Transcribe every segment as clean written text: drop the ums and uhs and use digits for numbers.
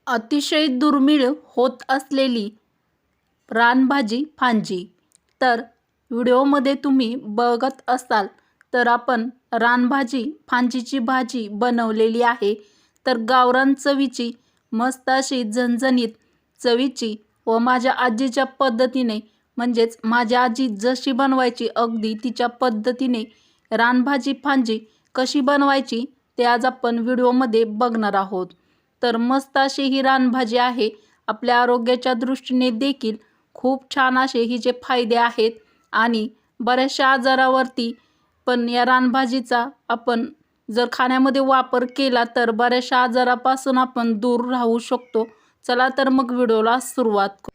अतिशय दुर्मिळ होत असलेली रानभाजी फांजी. तर व्हिडिओमध्ये तुम्ही बघत असाल तर आपण रानभाजी फांजीची भाजी बनवलेली आहे. तर गावरान चवीची मस्त अशी झणझणीत चवीची व माझ्या आजीच्या पद्धतीने म्हणजेच माझ्या आजी जशी बनवायची अगदी तिच्या पद्धतीने रानभाजी फांजी कशी बनवायची ते आज आपण व्हिडिओमध्ये बघणार आहोत. तर मस्त अशी ही रानभाजी आहे. आपल्या आरोग्याच्या दृष्टीने देखील खूप छान असे हिचे फायदे आहेत आणि बऱ्याचशा आजारावरती पण या रानभाजीचा आपण जर खाण्यामध्ये वापर केला तर बऱ्याचशा आजारापासून आपण दूर राहू शकतो. चला तर मग व्हिडिओला सुरुवात करू.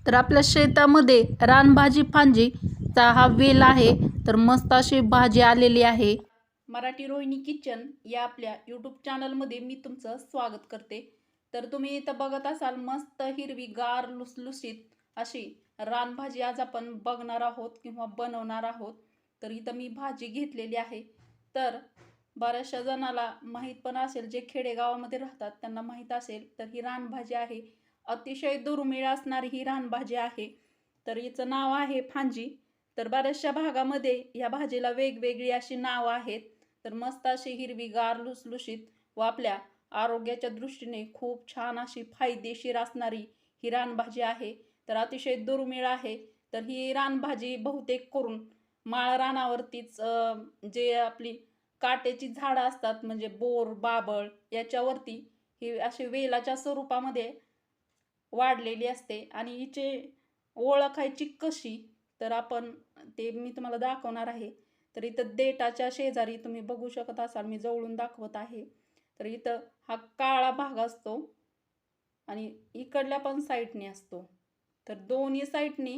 तर आपल्या शेतामध्ये रानभाजी फांजीचा हा वेल आहे. तर मस्त अशी भाजी आलेली आहे. मराठी रोहिणी किचन या आपल्या यूट्यूब चॅनलमध्ये मी तुमचं स्वागत करते. तर तुम्ही इथं बघत असाल मस्त हिरवी गार लुसलुसीत अशी रानभाजी आज आपण बघणार आहोत किंवा बनवणार आहोत. तर इथं मी भाजी घेतलेली आहे. तर बऱ्याचशा जणाला माहीत पण असेल, जे खेडेगावामध्ये राहतात त्यांना माहीत असेल, तर ही रानभाजी आहे. अतिशय दुर्मिळ असणारी ही रानभाजी आहे. तर हिचं नाव आहे फांजी. तर बऱ्याचशा भागामध्ये या भाजीला वेगवेगळी अशी नावं आहेत. तर मस्त अशी हिरवीगार लुसलुशीत व आपल्या आरोग्याच्या दृष्टीने खूप छान अशी फायदेशीर असणारी ही रानभाजी आहे. तर अतिशय दुर्मिळ आहे. तर ही रानभाजी बहुतेक करून माळ रानावरतीच जे आपली काटेची झाडं असतात म्हणजे बोर, बाबळ याच्यावरती ही अशी वेलाच्या स्वरूपामध्ये वाढलेली असते. आणि हिचे ओळखायची कशी, तर आपण ते मी तुम्हाला दाखवणार आहे. तर इथं देठाच्या शेजारी तुम्ही बघू शकत असाल, मी जवळून दाखवत आहे. तर इथं हा काळा भाग असतो आणि इकडल्या पण साईडने असतो. तर दोन्ही साईडनी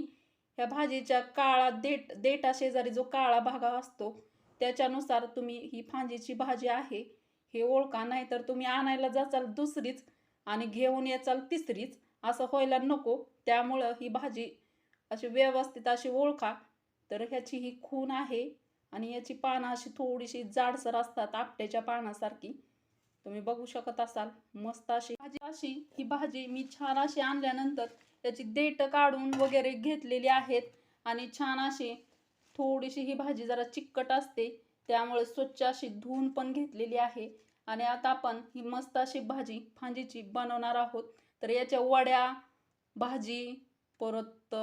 ह्या भाजीच्या काळा देठा शेजारी जो काळा भाग असतो त्याच्यानुसार तुम्ही ही फांजीची भाजी आहे हे ओळखा. नाही तर तुम्ही आणायला जाचाल दुसरीच आणि घेऊन याचाल तिसरीच, असं व्हायला नको. त्यामुळं ही भाजी अशी व्यवस्थित अशी ओळखा. तर ह्याची ही खून आहे आणि याची पानं अशी थोडीशी जाडसर असतात, आपट्याच्या पानासारखी. तुम्ही बघू शकत असाल. मस्त अशी ही भाजी मी छान अशी आणल्यानंतर त्याची देठ काढून वगैरे घेतलेली आहेत आणि छान अशी थोडीशी ही भाजी जरा चिकट असते, त्यामुळे स्वच्छ अशी धुवून पण घेतलेली आहे. आणि आता आपण ही मस्त अशी भाजी फांजीची बनवणार आहोत. तर याच्या वड्या, भाजी, परत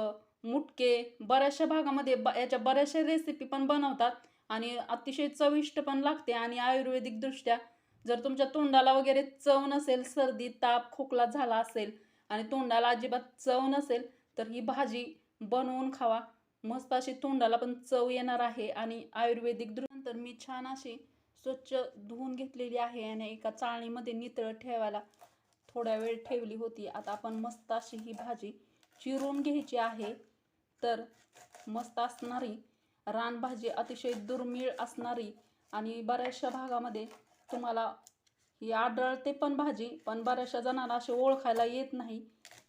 मुटके बऱ्याचशा भागामध्ये याच्या बऱ्याचशा रेसिपी पण बनवतात आणि अतिशय चविष्ट पण लागते. आणि आयुर्वेदिक दृष्ट्या जर तुमच्या तोंडाला वगैरे चव नसेल, सर्दी, ताप, खोकला झाला असेल आणि तोंडाला अजिबात चव नसेल, तर ही भाजी बनवून खावा. मस्त अशी तोंडाला पण चव येणार आहे. आणि आयुर्वेदिक दृष्ट्या तर मी छान अशी स्वच्छ धुवून घेतलेली आहे आणि एका चाळणीमध्ये नितळत ठेवायला थोड्या वेळ ठेवली होती. आता आपण मस्त अशी ही भाजी चिरून घ्यायची आहे. तर मस्त असणारी रानभाजी, अतिशय दुर्मिळ असणारी आणि बऱ्याचशा भागामध्ये तुम्हाला ही आढळते पण भाजी, पण बऱ्याचशा जणांना अशी ओळखायला येत नाही.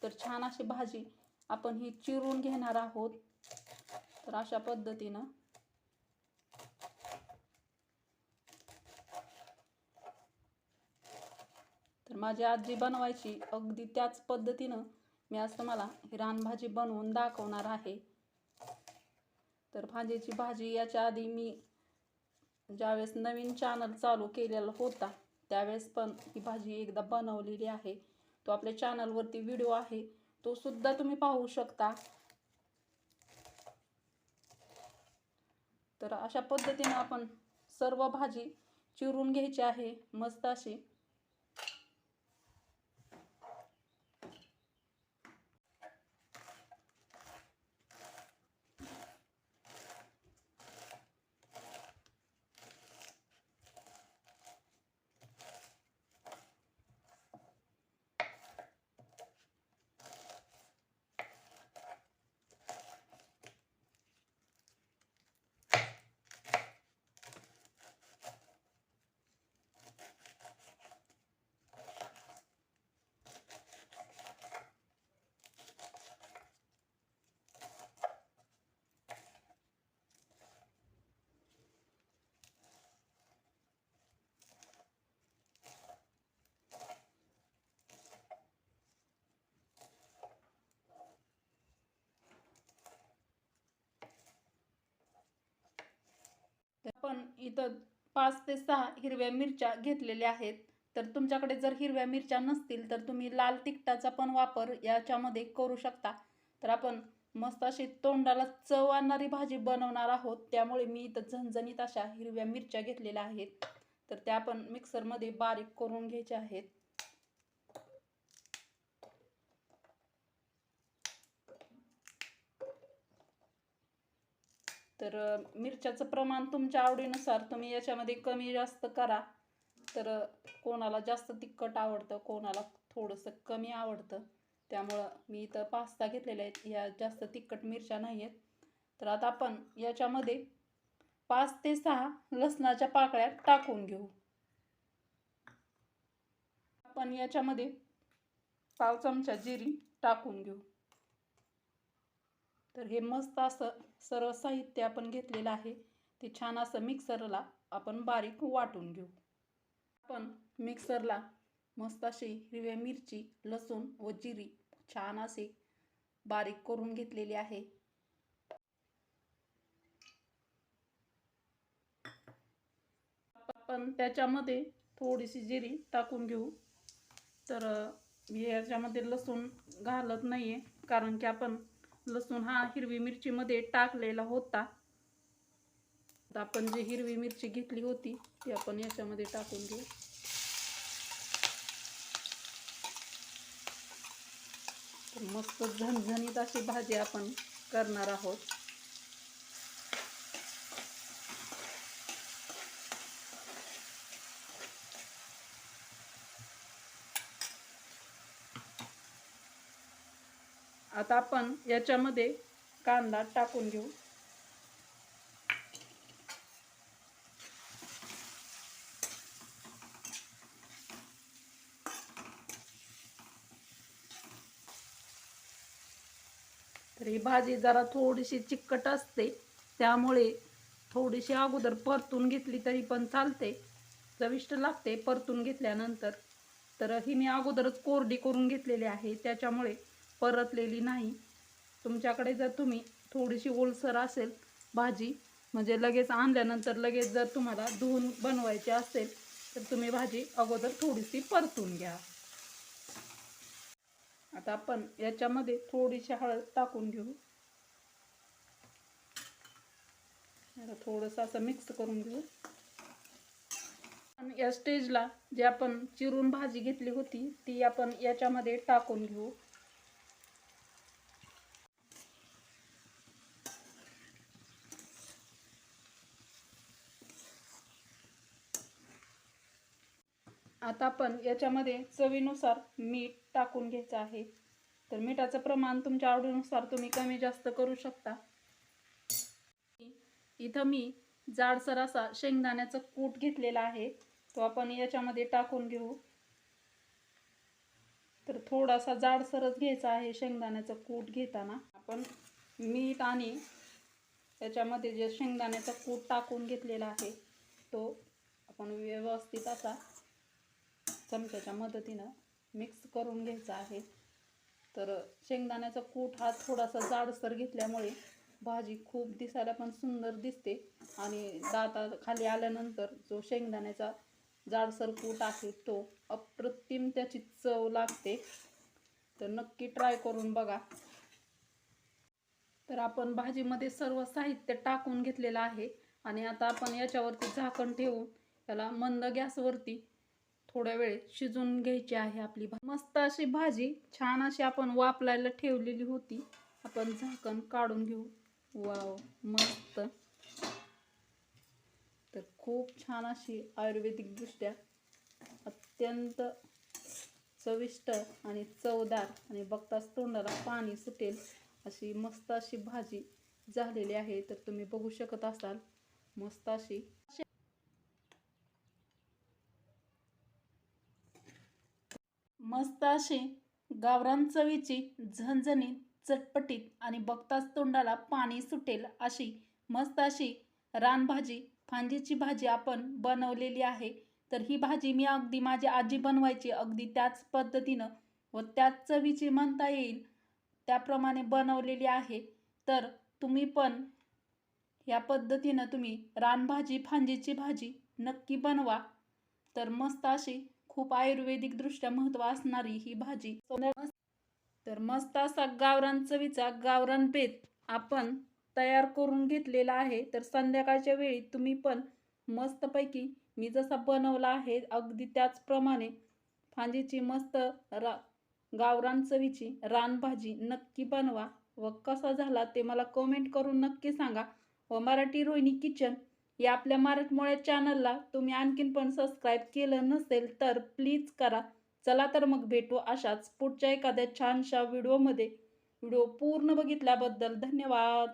तर छान अशी भाजी आपण ही चिरून घेणार आहोत. तर अशा पद्धतीनं तर माझी आजी बनवायची अगदी त्याच पद्धतीनं मी आज तुम्हाला ही रानभाजी बनवून दाखवणार आहे. तर भाजीची भाजी याच्या आधी मी ज्यावेळेस नवीन चॅनल चालू केलेला होता त्यावेळेस पण ही भाजी एकदा बनवलेली आहे. तो आपल्या चॅनलवरती व्हिडिओ आहे, तो सुद्धा तुम्ही पाहू शकता. तर अशा पद्धतीने आपण सर्व भाजी चिरून घ्यायची आहे मस्त अशी. इथं 5 ते 6 हिरव्या मिरच्या घेतलेल्या आहेत. तर तुमच्याकडे जर हिरव्या मिरच्या नसतील तर तुम्ही लाल तिखटाचा पण वापर याच्यामध्ये करू शकता. तर आपण मस्त अशी तोंडाला चव आणणारी भाजी बनवणार आहोत. त्यामुळे मी इथं झणझणीत अशा हिरव्या मिरच्या घेतलेल्या आहेत. तर त्या आपण मिक्सरमध्ये बारीक करून घ्यायच्या आहेत. तर मिरच्याचं प्रमाण तुमच्या आवडीनुसार तुम्ही याच्यामध्ये कमी जास्त करा. तर कोणाला जास्त तिखट आवडतं, कोणाला थोडंसं कमी आवडतं. त्यामुळं मी इथं 5-6 घेतलेल्या आहेत. ह्या जास्त तिखट मिरच्या नाही आहेत. तर आता आपण याच्यामध्ये 5 ते 6 लसणाच्या पाकळ्या टाकून घेऊ. आपण याच्यामध्ये 1 चमचा जिरी टाकून घेऊ. तर हे मस्त असं सर्व साहित्य आपण घेतलेलं आहे ते छान असं मिक्सरला आपण बारीक वाटून घेऊ. आपण मिक्सरला मस्त अशी हिरव्या मिरची, लसूण व जिरी छान असे बारीक करून घेतलेली आहे. आपण त्याच्यामध्ये थोडीशी जिरी टाकून घेऊ. तर मी याच्यामध्ये लसूण घालत नाही आहे, कारण की आपण लसूण हा हिरवी मिरचीमध्ये टाकलेला होता. आता आपण जी हिरवी मिरची घेतली होती ती आपण याच्यामध्ये टाकून घेऊ. मस्त झणझणीत अशी भाजी आपण करणार आहोत. आता आपण याच्यामध्ये कांदा टाकून घेऊ. तर ही भाजी जरा थोडीशी चिकट असते, त्यामुळे थोडीशी अगोदर परतून घेतली तरी पण चालते, चविष्ट लागते परतून घेतल्यानंतर. तर ही मी अगोदरच कोरडी करून घेतलेली आहे, त्याच्यामुळे परतलेली नाही. तुमच्याकडे जर तुम्ही थोडीशी ओलसर असेल भाजी, म्हणजे लगेच आणल्यानंतर लगेच जर तुम्हाला धुवून बनवायची असेल तर तुम्ही भाजी अगोदर थोडीशी परतून घ्या. आता आपण याच्यामध्ये थोडीशी हळद टाकून घेऊ. थोडंसं असं मिक्स करून घेऊ. आणि या स्टेजला जे आपण चिरून भाजी घेतली होती ती आपण याच्यामध्ये टाकून घेऊ. आता आपण याच्यामध्ये चवीनुसार मीठ टाकून घ्यायचं आहे. तर मिठाचं प्रमाण तुमच्या आवडीनुसार तुम्ही कमी जास्त करू शकता. इथं मी जाडसर असा शेंगदाण्याचा कूट घेतलेला आहे, तो आपण याच्यामध्ये टाकून घेऊ. तर थोडासा जाडसरच घ्यायचा आहे शेंगदाण्याचा कूट घेताना. आपण मीठ आणि त्याच्यामध्ये जे शेंगदाण्याचा कूट टाकून घेतलेला आहे तो आपण व्यवस्थित असा चमच्याच्या मदतीनं मिक्स करून घ्यायचा आहे. तर शेंगदाण्याचा कूट हा थोडासा जाडसर घेतल्यामुळे भाजी खूप दिसायला पण सुंदर दिसते आणि दाताखाली आल्यानंतर जो शेंगदाण्याचा जाडसर कूट आहे तो अप्रतिम त्याची चव लागते. तर नक्की ट्राय करून बघा. तर आपण भाजीमध्ये सर्व साहित्य टाकून घेतलेलं आहे आणि आता आपण याच्यावरती झाकण ठेवून त्याला मंद गॅसवरती थोड्या वेळ शिजून घ्यायची आहे आपली भाजी. मस्त अशी भाजी छान अशी आपण वाफलायला ठेवलेली होती. आपण झाकण काढून घेऊ. वाव, मस्त. तर खूप छान अशी आयुर्वेदिकदृष्ट्या अत्यंत चविष्ट आणि चवदार आणि बघताच तोंडाला पाणी सुटेल अशी मस्त अशी भाजी झालेली आहे. तर तुम्ही बघू शकत असाल मस्त अशी गावरान चवीची झणझणीत, चटपटीत आणि बघताच तोंडाला पाणी सुटेल अशी मस्त अशी रानभाजी, फांदीची भाजी आपण बनवलेली आहे. तर ही भाजी मी अगदी माझी आजी बनवायची अगदी त्याच पद्धतीनं व त्याच चवीची म्हणता येईल त्याप्रमाणे बनवलेली आहे. तर तुम्ही पण या पद्धतीनं तुम्ही रानभाजी फांजीची भाजी नक्की बनवा. तर मस्त अशी खूप आयुर्वेदिक दृष्ट्या महत्त्व असणारी ही भाजी तर मस्त असा गावरान चवीचा गावरान बेत आपण तयार करून घेतलेला आहे. तर संध्याकाळच्या वेळी तुम्ही पण मस्तपैकी मी जसा बनवला आहे अगदी त्याचप्रमाणे फांजीची मस्त गावरान चवीची रानभाजी नक्की बनवा व कसा झाला ते मला कमेंट करून नक्की सांगा. व मराठी रोहिणी किचन या आपल्या मराठमोळ्या चॅनलला तुम्ही आणखीन पण सबस्क्राईब केलं नसेल तर प्लीज करा. चला तर मग भेटू अशाच पुढच्या एखाद्या छानशा व्हिडिओमध्ये. व्हिडिओ पूर्ण बघितल्याबद्दल धन्यवाद.